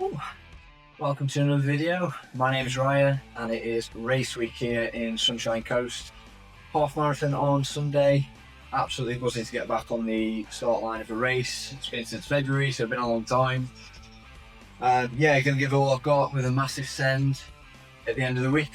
Ooh. Welcome to another video. My name is Ryan and it is race week here in Sunshine Coast. Half marathon on Sunday. Absolutely buzzing to get back on the start line of a race. It's been since February, so it's been a long time. Yeah, gonna give it all I've got with a massive send at the end of the week.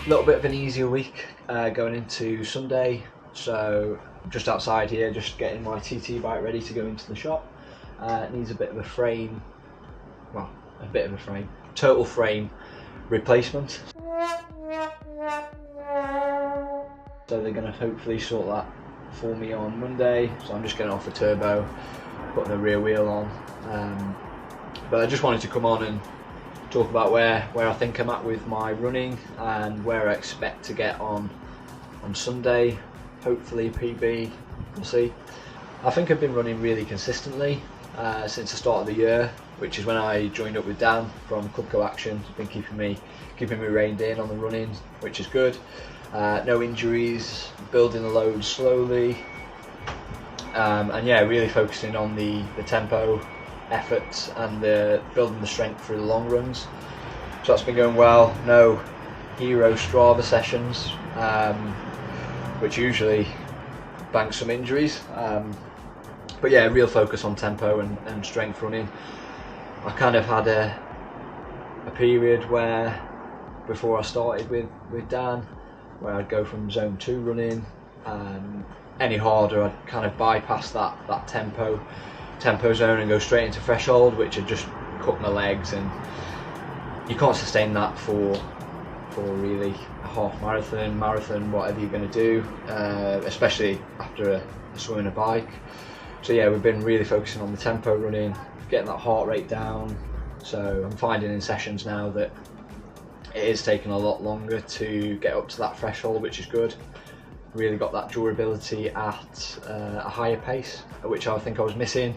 A little bit of an easier week going into Sunday, so just outside here, just getting my TT bike ready to go into the shop. It needs a bit of a frame, total frame replacement. So they're going to hopefully sort that for me on Monday, so I'm just getting off the turbo, putting the rear wheel on. But I just wanted to come on and talk about where I think I'm at with my running and where I expect to get on Sunday. Hopefully PB, we'll see. I think I've been running really consistently since the start of the year, which is when I joined up with Dan from Clubco Action. He's been keeping me reined in on the running, which is good. No injuries, building the load slowly, and yeah, really focusing on the tempo, efforts, and building the strength through the long runs. So that's been going well. No hero Strava sessions, which usually bank some injuries. But yeah, real focus on tempo and strength running. I kind of had a period where, before I started with Dan, where I'd go from zone 2 running, any harder I'd kind of bypass that tempo zone and go straight into threshold, which had just cut my legs, and you can't sustain that for really a half marathon, whatever you're going to do, especially after a swim and a bike. So yeah, we've been really focusing on the tempo running, getting that heart rate down. So I'm finding in sessions now that it is taking a lot longer to get up to that threshold, which is good. Really got that durability at a higher pace, which I think I was missing.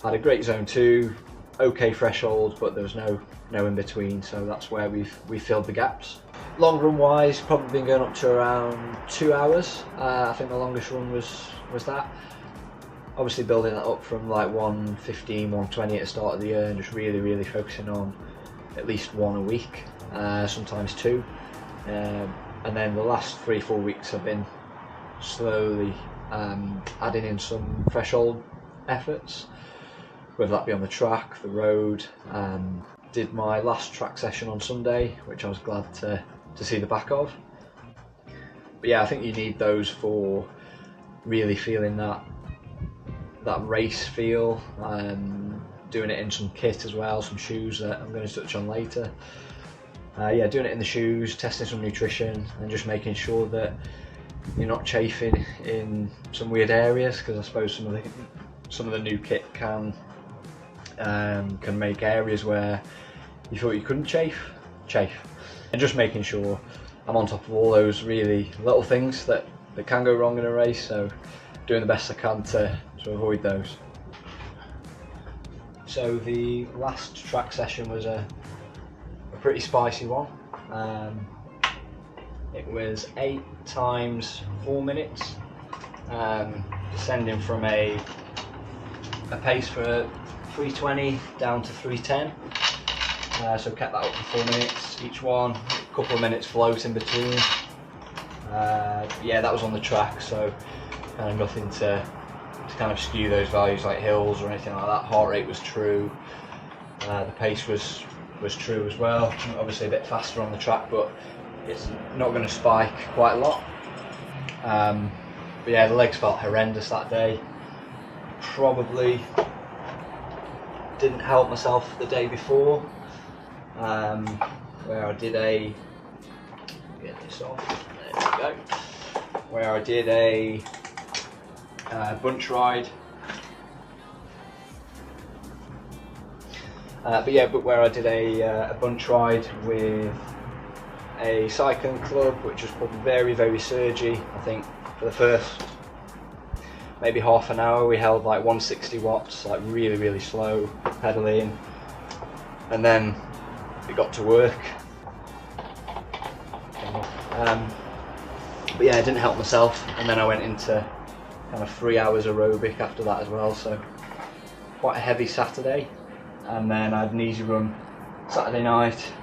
Had a great zone 2, okay threshold, but there was no in between, so that's where we filled the gaps. Long run wise, probably been going up to around 2 hours. I think the longest run was that. Obviously building that up from like 1:15, 1:20 at the start of the year, and just really focusing on at least one a week, sometimes 2. And then the last 3-4 weeks I've been slowly adding in some threshold efforts, whether that be on the track, the road. Did my last track session on Sunday, which I was glad to see the back of. But yeah, I think you need those for really feeling that race feel, doing it in some kit as well, some shoes that I'm going to touch on later. Yeah, doing it in the shoes, testing some nutrition, and just making sure that you're not chafing in some weird areas, because I suppose some of the new kit can make areas where you thought you couldn't chafe, and just making sure I'm on top of all those really little things that can go wrong in a race. So doing the best I can to avoid those. So the last track session was a pretty spicy one. It was 8 times 4 minutes, descending from a pace for 3:20 down to 3:10. So kept that up for 4 minutes each one, a couple of minutes float in between. Yeah, that was on the track, so kind of nothing to kind of skew those values like hills or anything like that. Heart rate was true, the pace was true as well. Obviously a bit faster on the track, but it's not going to spike quite a lot. But yeah, the legs felt horrendous that day. Probably didn't help myself the day before, where I did get this off, there we go, where I did a bunch ride But where I did a bunch ride with a cycling club, which was probably very, very surgy. I think for the first maybe half an hour we held like 160 watts, like really, really slow pedaling, and then it got to work. But yeah, I didn't help myself, and then I went into kind of 3 hours aerobic after that as well, so quite a heavy Saturday. And then I had an easy run Saturday night,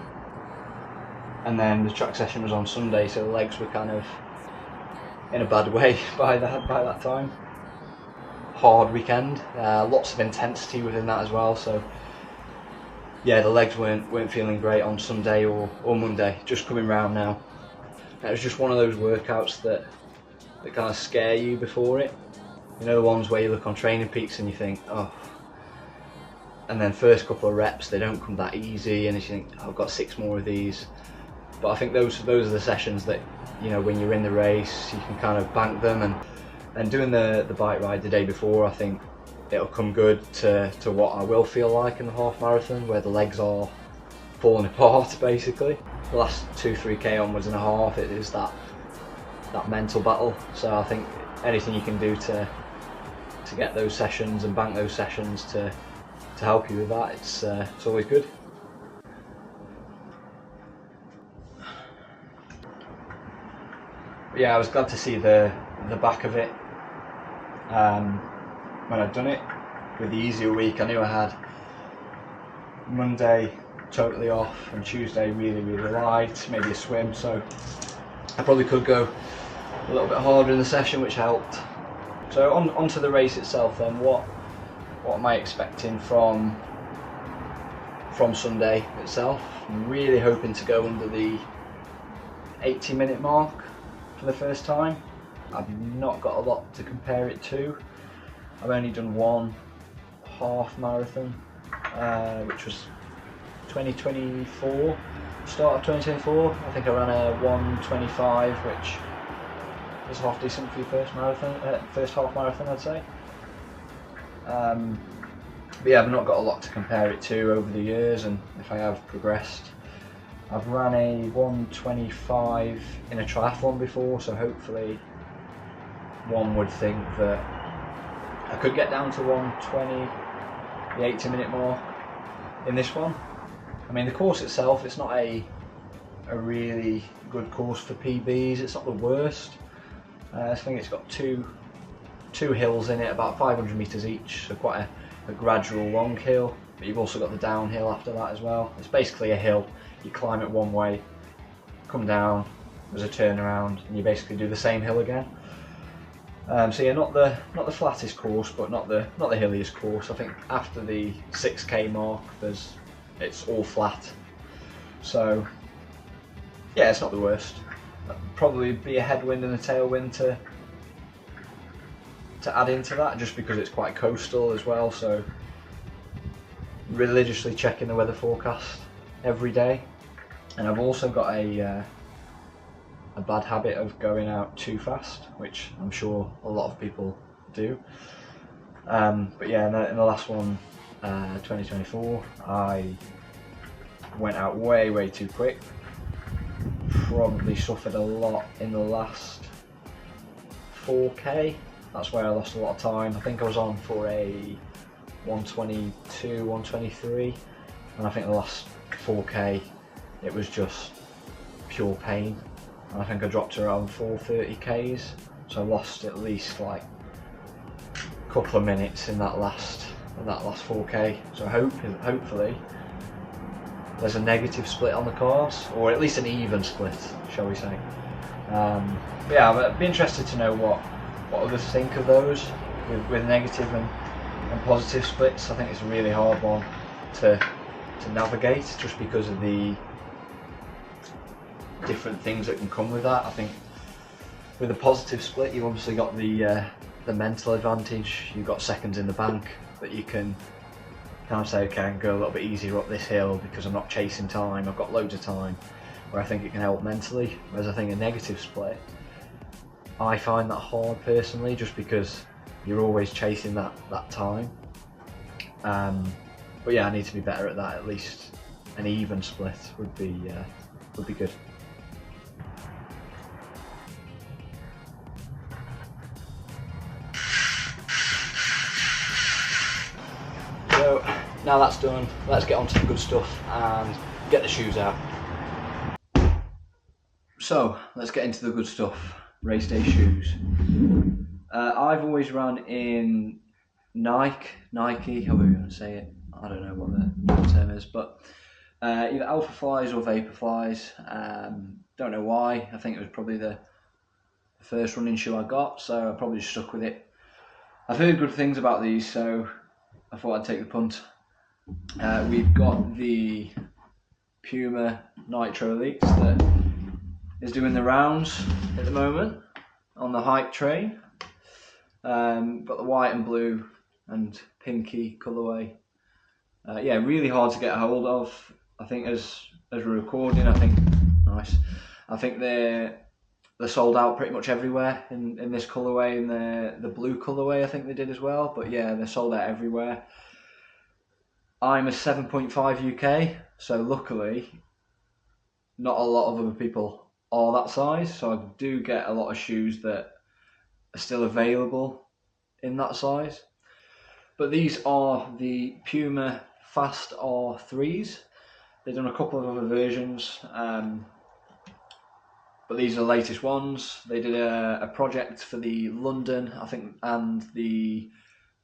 and then the track session was on Sunday, so the legs were kind of in a bad way by that time. Hard weekend, lots of intensity within that as well, so yeah, the legs weren't feeling great on Sunday or Monday, just coming round now. It was just one of those workouts that kind of scare you before it. You know, the ones where you look on Training Peaks and you think, oh, and then first couple of reps, they don't come that easy, and you think, oh, I've got 6 more of these. But I think those are the sessions that, you know, when you're in the race, you can kind of bank them, and doing the bike ride the day before, I think it'll come good to what I will feel like in the half marathon, where the legs are falling apart basically. The last 2-3k onwards and a half, it is that mental battle. So I think anything you can do to get those sessions and bank those sessions to help you with that, it's always good. But yeah, I was glad to see the back of it when I'd done it. With the easier week, I knew I had Monday totally off and Tuesday really, really light, maybe a swim, so I probably could go a little bit harder in the session, which helped. So onto the race itself then. What am I expecting from Sunday itself? I'm really hoping to go under the 80-minute mark for the first time. I've not got a lot to compare it to. I've only done one half marathon, which was 2024, start of 2024. I think I ran a 1:25, which is half decent for your first half marathon, I'd say. But yeah, I've not got a lot to compare it to over the years, and if I have progressed. I've ran a 1:25 in a triathlon before, so hopefully one would think that I could get down to 1:20, the 80-minute mark in this one. I mean, the course itself, it's not a really good course for PBs. It's not the worst. I think it's got two hills in it, about 500 metres each, so quite a gradual long hill. But you've also got the downhill after that as well. It's basically a hill. You climb it one way, come down, there's a turnaround, and you basically do the same hill again. So yeah, not the flattest course, but not the hilliest course. I think after the 6k mark, it's all flat. So yeah, it's not the worst. Probably be a headwind and a tailwind to add into that, just because it's quite coastal as well. So religiously checking the weather forecast every day, and I've also got a bad habit of going out too fast, which I'm sure a lot of people do. But yeah, in the last one, 2024, I went out way too quick. Probably suffered a lot in the last 4k. That's where I lost a lot of time. I think I was on for a 1:22, 1:23, and I think the last 4k it was just pure pain. And I think I dropped around 4:30 k's, so I lost at least like a couple of minutes in that last 4k. So hopefully there's a negative split on the cars, or at least an even split, shall we say. But yeah, I'd be interested to know what others think of those with negative and positive splits. I think it's a really hard one to navigate, just because of the different things that can come with that. I think with a positive split, you've obviously got the mental advantage. You've got seconds in the bank that you can kind of say, okay, I can go a little bit easier up this hill because I'm not chasing time, I've got loads of time, where I think it can help mentally. Whereas I think a negative split, I find that hard personally, just because you're always chasing that time. But yeah, I need to be better at that. At least an even split would be good. So now that's done, let's get on to the good stuff and get the shoes out. So let's get into the good stuff. Race day shoes. I've always run in Nike, however you're going to say it. I don't know what the term is, but either Alpha Flies or Vaporflies. Don't know why. I think it was probably the first running shoe I got, so I probably just stuck with it. I've heard good things about these, so I thought I'd take the punt. We've got the Puma Nitro Elites that is doing the rounds at the moment on the hype train. Got the white and blue and pinky colourway. Yeah, really hard to get a hold of. I think as we're recording, I think they're sold out pretty much everywhere in this colourway, and the blue colourway I think they did as well. But yeah, they're sold out everywhere. I'm a 7.5 UK, so luckily not a lot of other people are that size, so I do get a lot of shoes that are still available in that size. But these are the Puma Fast R3s. They've done a couple of other versions, but these are the latest ones. They did a project for the London, I think, and the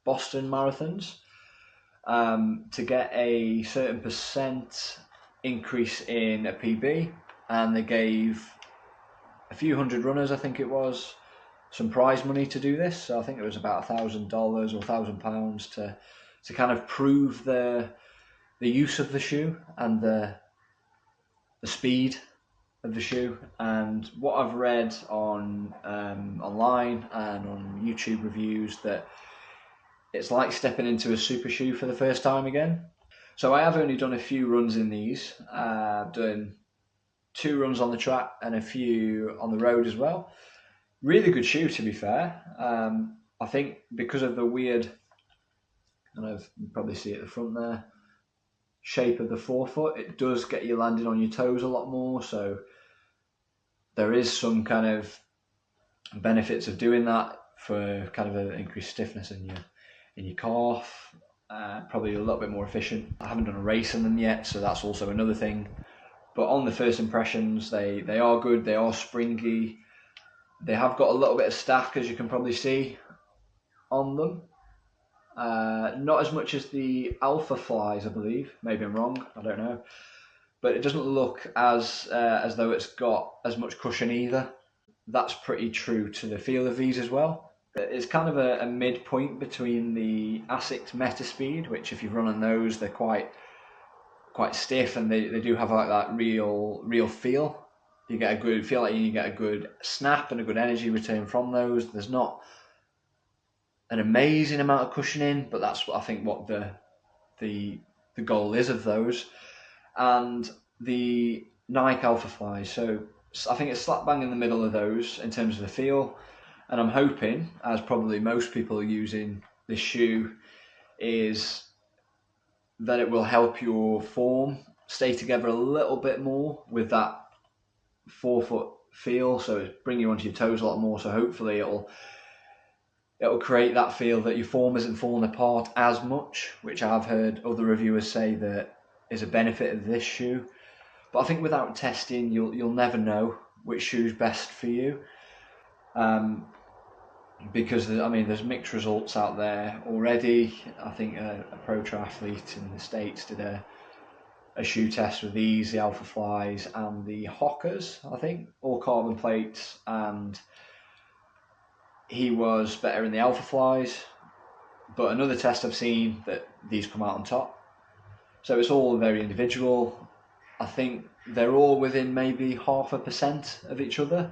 Boston marathons to get a certain percent increase in a PB, and they gave a few hundred runners, I think it was, some prize money to do this. So I think it was about $1,000 or £1,000 to kind of prove the use of the shoe and the speed of the shoe. And what I've read on online and on YouTube reviews, that it's like stepping into a super shoe for the first time again. So I have only done a few runs in these. I've done 2 runs on the track and a few on the road as well. Really good shoe, to be fair. I think because of the weird, and you probably see at the front there, shape of the forefoot, it does get you landing on your toes a lot more. So there is some kind of benefits of doing that for kind of an increased stiffness in your calf. Probably a little bit more efficient. I haven't done a race in them yet, so that's also another thing. But on the first impressions, they are good. They are springy. They have got a little bit of stack, as you can probably see on them. Not as much as the Alpha Flies, I believe. Maybe I'm wrong. I don't know. But it doesn't look as though it's got as much cushion either. That's pretty true to the feel of these as well. It's kind of a midpoint between the Asics Metaspeed, which if you run on those, they're quite stiff, and they do have like that real feel. You get a good snap and a good energy return from those. There's not an amazing amount of cushioning, but that's what I think what the goal is of those. And the Nike Alpha Flies, so I think it's slap bang in the middle of those in terms of the feel. And I'm hoping, as probably most people are using this shoe, is that it will help your form stay together a little bit more with that forefoot feel. So it's bring you onto your toes a lot more. So hopefully it'll create that feel that your form isn't falling apart as much, which I've heard other reviewers say that is a benefit of this shoe. But I think without testing, you'll never know which shoe's best for you. Because there's mixed results out there already. I think a pro triathlete in the States did a shoe test with these, the Alpha Flies and the Hokas, I think, all carbon plates, and he was better in the Alpha Flies. But another test I've seen that these come out on top. So it's all very individual. I think they're all within maybe 0.5% of each other.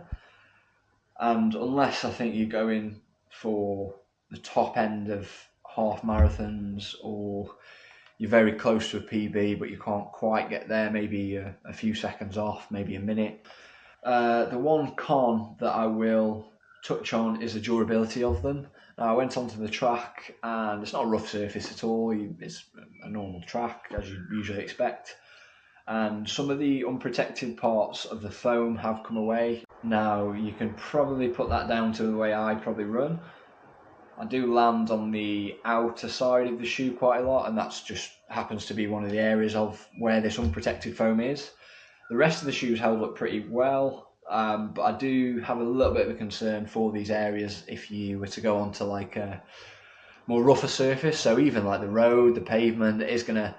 And unless I think you're going for the top end of half marathons, or you're very close to a PB but you can't quite get there, maybe a few seconds off, maybe a minute. The one con that I will touch on is the durability of them. Now I went onto the track, and it's not a rough surface at all. It's a normal track, as you usually expect. And some of the unprotected parts of the foam have come away. Now you can probably put that down to the way I probably run. I do land on the outer side of the shoe quite a lot, and that's just happens to be one of the areas of where this unprotected foam is. The rest of the shoes held up pretty well, but I do have a little bit of a concern for these areas if you were to go onto like a more rougher surface. So even like the road, the pavement is gonna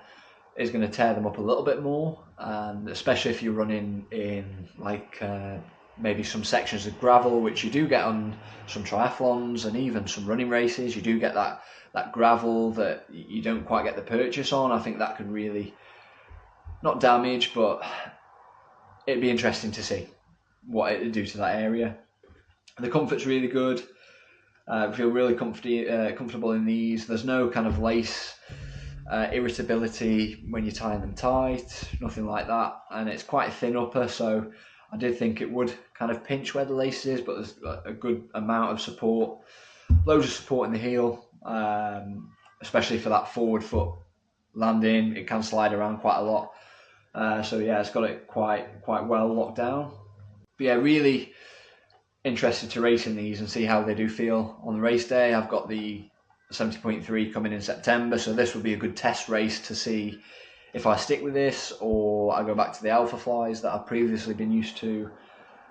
tear them up a little bit more, and especially if you're running in like maybe some sections of gravel, which you do get on some triathlons and even some running races. You do get that gravel that you don't quite get the purchase on. I think that could really not damage, but it'd be interesting to see what it would do to that area. The comfort's really good. I feel really comfortable in these. There's no kind of lace irritability when you're tying them tight, nothing like that, and it's quite a thin upper, so I did think it would kind of pinch where the lace is, but there's a good amount of support, loads of support in the heel, especially for that forward foot landing. It can slide around quite a lot, so yeah, it's got it quite well locked down. But yeah, really interested to race in these and see how they do feel on the race day. I've got the 70.3 coming in September, so this will be a good test race to see if I stick with this or I go back to the Alpha Flies that I've previously been used to.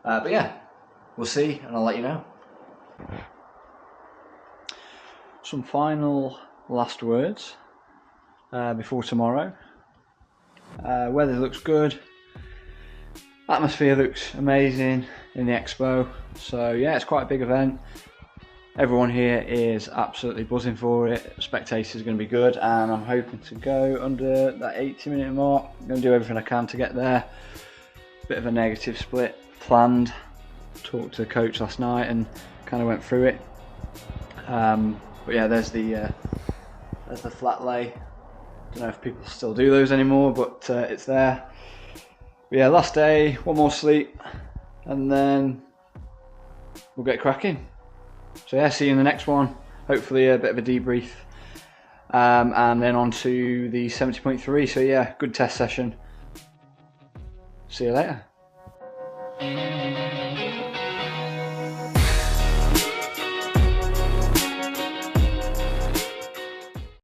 But yeah, we'll see, and I'll let you know. Some final last words before tomorrow. Weather looks good. Atmosphere looks amazing in the expo. So yeah, it's quite a big event. Everyone here is absolutely buzzing for it. Spectators are going to be good, and I'm hoping to go under that 80-minute mark. I'm going to do everything I can to get there. Bit of a negative split planned. Talked to the coach last night and kind of went through it. But yeah, there's the flat lay. Don't know if people still do those anymore, but it's there. But yeah, last day, one more sleep, and then we'll get cracking. So yeah, see you in the next one. Hopefully a bit of a debrief, and then on to the 70.3. So yeah, good test session. See you later.